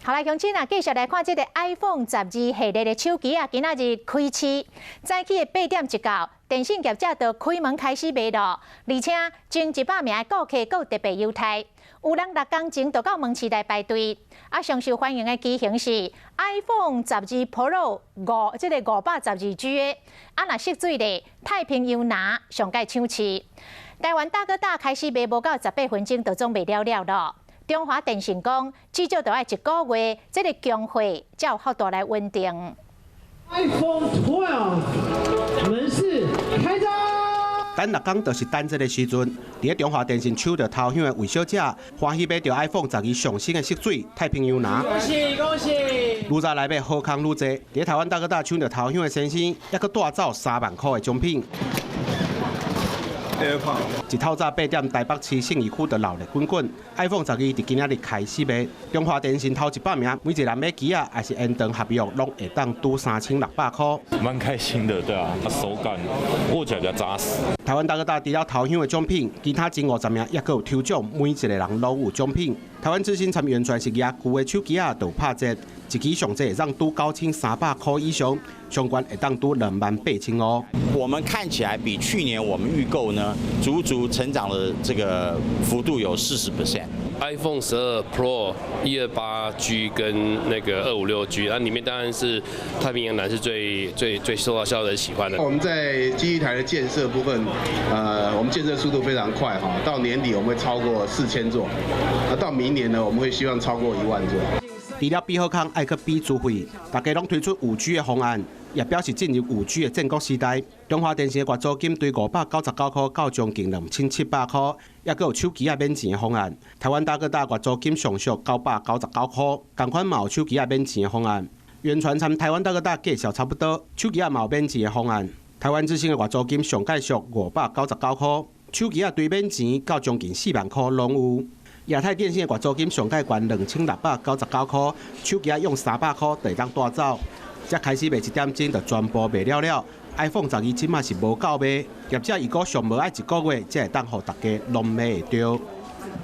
好来，乡亲啊，继续来看这个 iPhone 12系列的手机啊，今仔日开市，早起的8点一到，电信业者就开门开始卖咯，而且前100名的顾客还有特别优待，有人6天前就到门市来排队。啊，上受欢迎的机型是 iPhone 12 Pro 这个512G 的，啊，若涉水咧，太平洋拿上盖抢市。台湾大哥大开始卖无到18分钟，就总卖了咯。中华电信讲，至少要1个月，这个供货才有法度来稳定。iPhone 12门市开张。等6天就是等这个时阵，伫中华电信手着头香的魏小姐，欢喜买到 iPhone 12上新的色水太平洋拿。恭喜恭喜！愈早来买好康愈济，伫台湾大哥大抢着头香的先生，还佫带走3万块的奖品。一透早8点，台北市信义区就闹热滚滚。iPhone 12伫今仔日开始卖，中华电信头100名，每一个人买机啊，还是延长合约，拢会当拄3600块。蛮开心的，对啊，手感握起来比较扎实。台湾大哥大除了头香的奖品，其他前50名也佫有抽奖，每一个人拢有奖品。台湾之星参与全是野旧的手机啊，就拍折，一支上济让拄9300块以上，上悬会当拄28000哦。我们看起来比去年我们预购呢，足足成长的这个幅度有40%。iPhone 12 Pro 128G 跟那个256G， 那里面当然是太平洋蓝是最受到消费者喜欢的。我们在基地台的建设部分，我们建设速度非常快哈，到年底我们会超过4000座，到明年呢，我们会希望超过1万座。除了比好康，爱去比资费，大家拢推出5G 的方案，也表示进入5G 的建国时代。中华电信的月租金对599块到将近2700块，也佫有手机啊免钱的方案。台湾大哥大月租金上俗999块，同款嘛有手机啊免钱的方案。原传参台湾大哥大介绍差不多，手机啊嘛有免钱的方案。台湾之星的月租金上介俗599块，手机啊对免钱到将近4万块拢有。亚太电信的月租金上介悬2699块，手机啊用300块就会当带走。才开始卖1点钟，就全部卖了。iPhone 12即卖是无够卖，业者如果上无爱1个月，才会当互大家拢买会到。